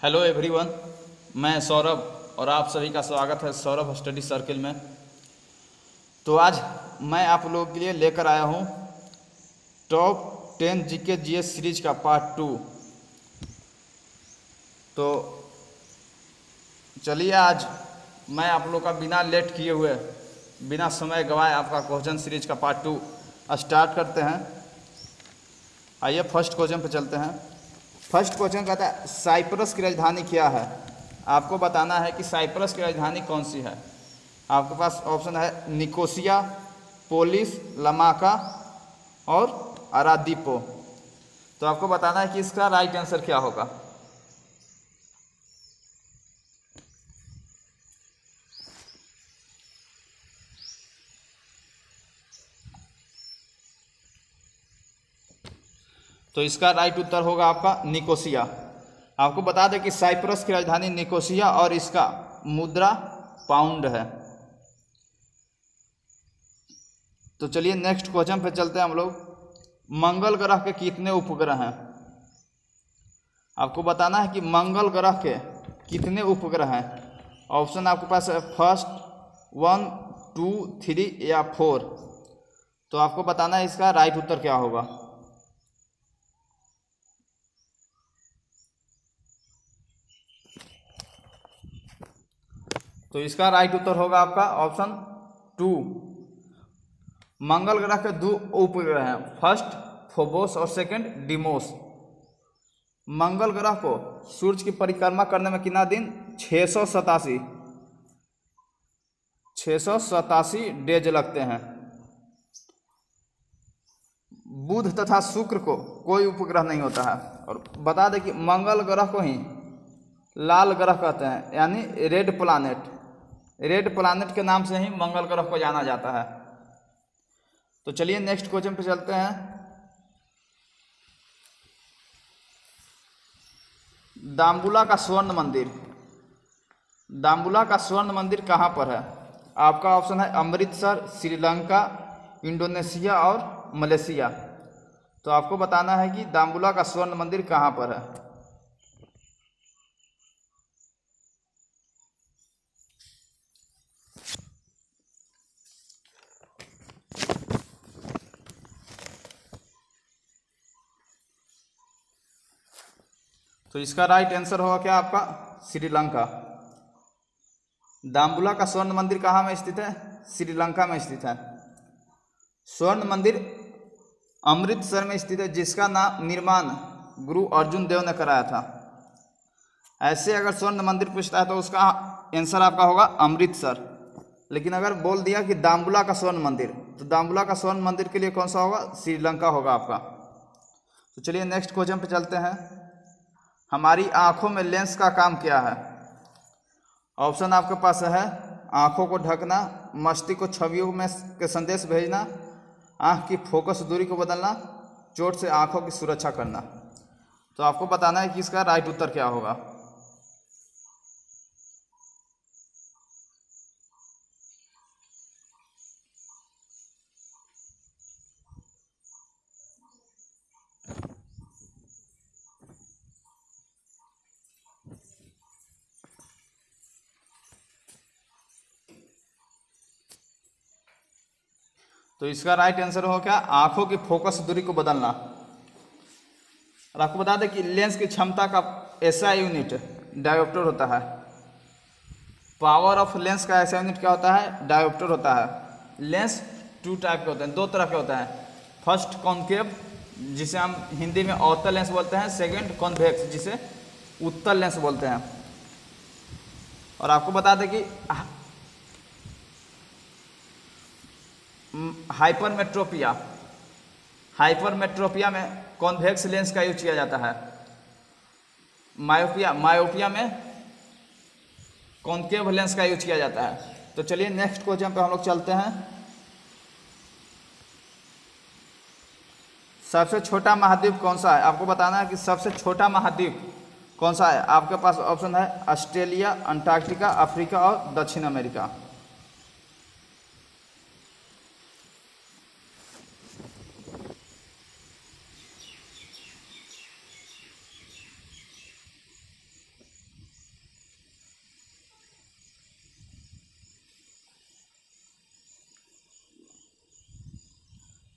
Hello everyone, मैं सौरभ और आप सभी का स्वागत है सौरभ स्टडी सर्किल में। तो आज मैं आप लोगों के लिए लेकर आया हूँ टॉप 10 जीके जीएस सीरीज का पार्ट 2। तो चलिए आज मैं आप लोग का बिना लेट किए हुए, बिना समय गवाए आपका क्वेश्चन सीरीज का पार्ट 2 स्टार्ट करते हैं। आइए फर्स्ट क्वेश्चन पे चलते हैं। फर्स्ट क्वेश्चन कहता है साइप्रस की राजधानी क्या है। आपको बताना है कि साइप्रस की राजधानी कौन सी है। आपके पास ऑप्शन है निकोसिया, पोलिस, लमाका और अरादीपो। तो आपको बताना है कि इसका राइट आंसर क्या होगा। तो इसका राइट उत्तर होगा आपका निकोसिया। आपको बता दें कि साइप्रस की राजधानी निकोसिया और इसका मुद्रा पाउंड है। तो चलिए नेक्स्ट क्वेश्चन पे चलते हैं हम लोग। मंगल ग्रह के कितने उपग्रह हैं। आपको बताना है कि मंगल ग्रह के कितने उपग्रह हैं। ऑप्शन आपके पास है फर्स्ट 1, 2, 3 या 4। तो आपको बताना है इसका राइट उत्तर क्या होगा। तो इसका राइट उत्तर होगा आपका ऑप्शन 2। मंगल ग्रह के 2 उपग्रह हैं, फर्स्ट फोबोस और सेकंड डिमोस। मंगल ग्रह को सूर्य की परिक्रमा करने में कितना दिन 687 डेज लगते हैं। बुध तथा शुक्र को कोई उपग्रह नहीं होता है। और बता दें कि मंगल ग्रह को ही लाल ग्रह कहते हैं, यानी रेड प्लानेट। रेड प्लानेट के नाम से ही मंगल ग्रह को जाना जाता है। तो चलिए नेक्स्ट क्वेश्चन पे चलते हैं। दाम्बुला का स्वर्ण मंदिर, दाम्बुला का स्वर्ण मंदिर कहाँ पर है। आपका ऑप्शन है अमृतसर, श्रीलंका, इंडोनेशिया और मलेशिया। तो आपको बताना है कि दाम्बुला का स्वर्ण मंदिर कहाँ पर है। तो इसका राइट आंसर होगा क्या आपका श्रीलंका। दाम्बुला का स्वर्ण मंदिर कहाँ में स्थित है, श्रीलंका में स्थित है। स्वर्ण मंदिर अमृतसर में स्थित है, जिसका निर्माण गुरु अर्जुन देव ने कराया था। ऐसे अगर स्वर्ण मंदिर पूछता है तो उसका आंसर आपका होगा अमृतसर। लेकिन अगर बोल दिया कि दाम्बुला का स्वर्ण मंदिर, तो दाम्बुला का स्वर्ण मंदिर के लिए कौन सा होगा, श्रीलंका होगा आपका। तो चलिए नेक्स्ट क्वेश्चन पे चलते हैं। हमारी आंखों में लेंस का काम क्या है। ऑप्शन आपके पास है आंखों को ढकना, मस्तिष्क को छवियों में के संदेश भेजना, आंख की फोकस दूरी को बदलना, चोट से आंखों की सुरक्षा करना। तो आपको बताना है कि इसका राइट उत्तर क्या होगा। तो इसका राइट आंसर होगा क्या, आंखों की फोकस दूरी को बदलना। और आपको बता दें कि लेंस की क्षमता का ऐसा यूनिट डायोप्टर होता है। पावर ऑफ लेंस का ऐसा यूनिट क्या होता है, डायोप्टर होता है। लेंस 2 टाइप के होते हैं, 2 तरह के होते हैं। फर्स्ट कॉन्केव, जिसे हम हिंदी में अवतल लेंस बोलते हैं। सेकंड कॉन्वेक्स, जिसे उत्तल लेंस बोलते हैं। और आपको बता दें कि हाइपरमेट्रोपिया, हाइपरमेट्रोपिया में कॉन्वेक्स लेंस का यूज किया जाता है। मायोपिया में कॉन्केव लेंस का यूज किया जाता है। तो चलिए नेक्स्ट क्वेश्चन पे हम लोग चलते हैं। सबसे छोटा महाद्वीप कौन सा है। आपको बताना है कि सबसे छोटा महाद्वीप कौन सा है। आपके पास ऑप्शन है ऑस्ट्रेलिया, अंटार्कटिका, अफ्रीका और दक्षिण अमेरिका।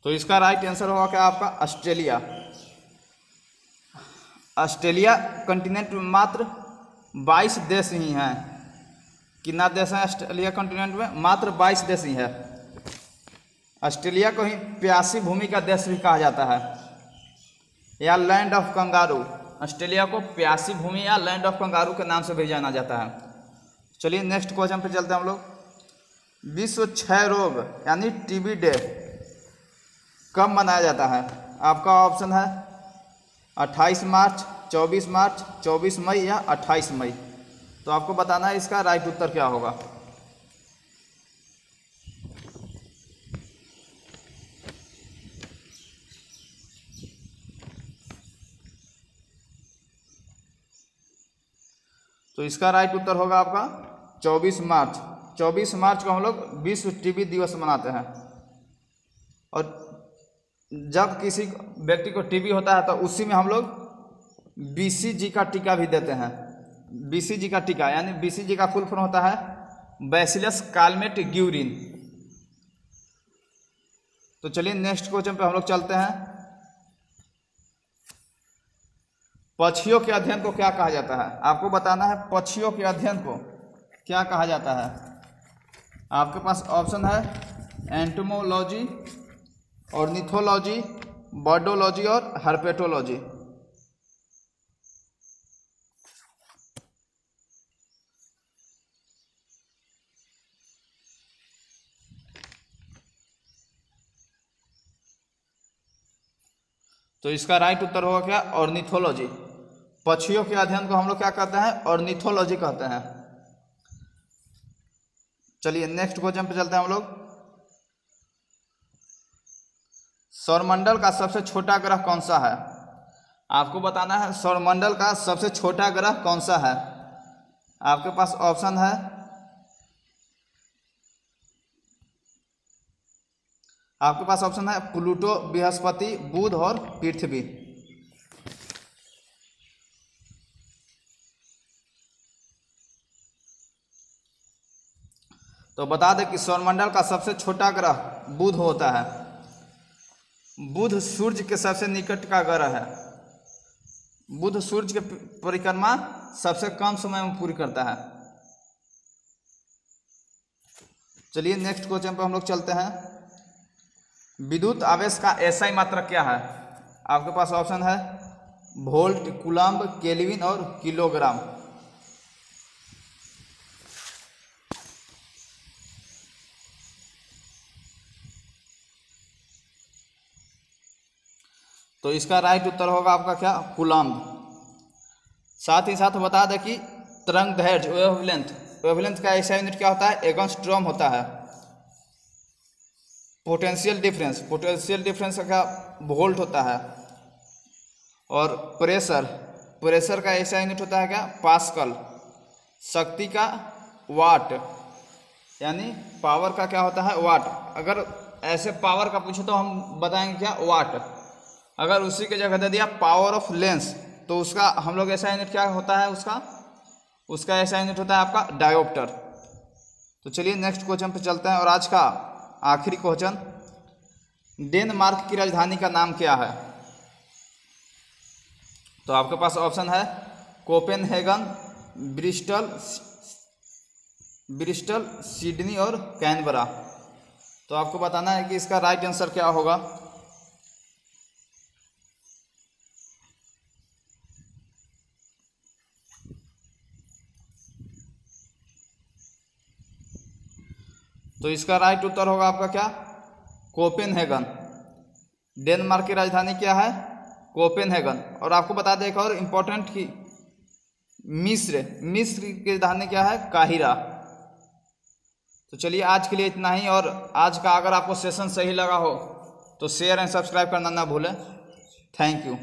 तो इसका राइट आंसर होगा क्या आपका ऑस्ट्रेलिया। ऑस्ट्रेलिया कॉन्टिनेंट में मात्र 22 देश ही हैं। कितना देश हैं ऑस्ट्रेलिया कॉन्टिनेंट में? मात्र 22 देश ही है। ऑस्ट्रेलिया को ही प्यासी भूमि का देश भी कहा जाता है या लैंड ऑफ कंगारू। ऑस्ट्रेलिया को प्यासी भूमि या लैंड ऑफ कंगारू के नाम से भी जाना जाता है। चलिए नेक्स्ट क्वेश्चन पे चलते हैं हम लोग। विश्व क्षय रोग यानी टीबी डे कब मनाया जाता है? आपका ऑप्शन है 28 मार्च, 24 मार्च, 24 मई या 28 मई। तो आपको बताना है इसका राइट उत्तर क्या होगा। तो इसका राइट उत्तर होगा आपका 24 मार्च। 24 मार्च को हम लोग विश्व टीबी दिवस मनाते हैं। और जब किसी व्यक्ति को टीबी होता है तो उसी में हम लोग BCG का टीका भी देते हैं। BCG का टीका यानी BCG का फुल फॉर्म होता है बैसिलस कालमेट ग्यूरिन। तो चलिए नेक्स्ट क्वेश्चन पे हम लोग चलते हैं। पक्षियों के अध्ययन को क्या कहा जाता है? आपको बताना है पक्षियों के अध्ययन को क्या कहा जाता है। आपके पास ऑप्शन है एंटोमोलॉजी, ऑर्निथोलॉजी, बर्डोलॉजी और हर्पेटोलॉजी। तो इसका राइट उत्तर होगा क्या? ऑर्निथोलॉजी। पक्षियों के अध्ययन को हम लोग क्या कहते हैं? ऑर्निथोलॉजी कहते हैं। चलिए नेक्स्ट क्वेश्चन पे चलते हैं हम लोग। सौरमंडल का सबसे छोटा ग्रह कौन सा है? आपको बताना है सौरमंडल का सबसे छोटा ग्रह कौन सा है। आपके पास ऑप्शन है प्लूटो, बृहस्पति, बुध और पृथ्वी। तो बता दें कि सौरमंडल का सबसे छोटा ग्रह बुध होता है। बुध सूर्य के सबसे निकट का ग्रह है। बुध सूर्य की परिक्रमा सबसे कम समय में पूरी करता है। चलिए नेक्स्ट क्वेश्चन पर हम लोग चलते हैं। विद्युत आवेश का एसआई मात्रक क्या है? आपके पास ऑप्शन है वोल्ट, कूलम्ब, केल्विन और किलोग्राम। तो इसका राइट उत्तर होगा आपका क्या? कूलम्ब। साथ ही साथ बता दें कि तरंग दैर्ध्य वेवलेंथ का ऐसा यूनिट क्या होता है? एंगस्ट्रॉम होता है। पोटेंशियल डिफरेंस का वोल्ट होता है। और प्रेशर का ऐसा यूनिट होता है क्या? पास्कल। शक्ति का वाट यानी पावर का क्या होता है? वाट। अगर ऐसे पावर का पूछे तो हम बताएंगे क्या? वाट। अगर उसी के जगह दे दिया पावर ऑफ लेंस तो उसका हम लोग ऐसा यूनिट क्या होता है? उसका ऐसा यूनिट होता है आपका डायोप्टर। तो चलिए नेक्स्ट क्वेश्चन पे चलते हैं और आज का आखिरी क्वेश्चन। डेनमार्क की राजधानी का नाम क्या है? तो आपके पास ऑप्शन है कोपेनहेगन, ब्रिस्टल, सिडनी और कैनबरा। तो आपको बताना है कि इसका राइट आंसर क्या होगा। तो इसका राइट उत्तर होगा आपका क्या? कोपेनहेगन। डेनमार्क की राजधानी क्या है? कोपेनहेगन। और आपको बता दें एक और इम्पोर्टेंट कि मिस्र की राजधानी क्या है? काहिरा। तो चलिए आज के लिए इतना ही। और आज का अगर आपको सेशन सही लगा हो तो शेयर एंड सब्सक्राइब करना ना भूलें। Thank you.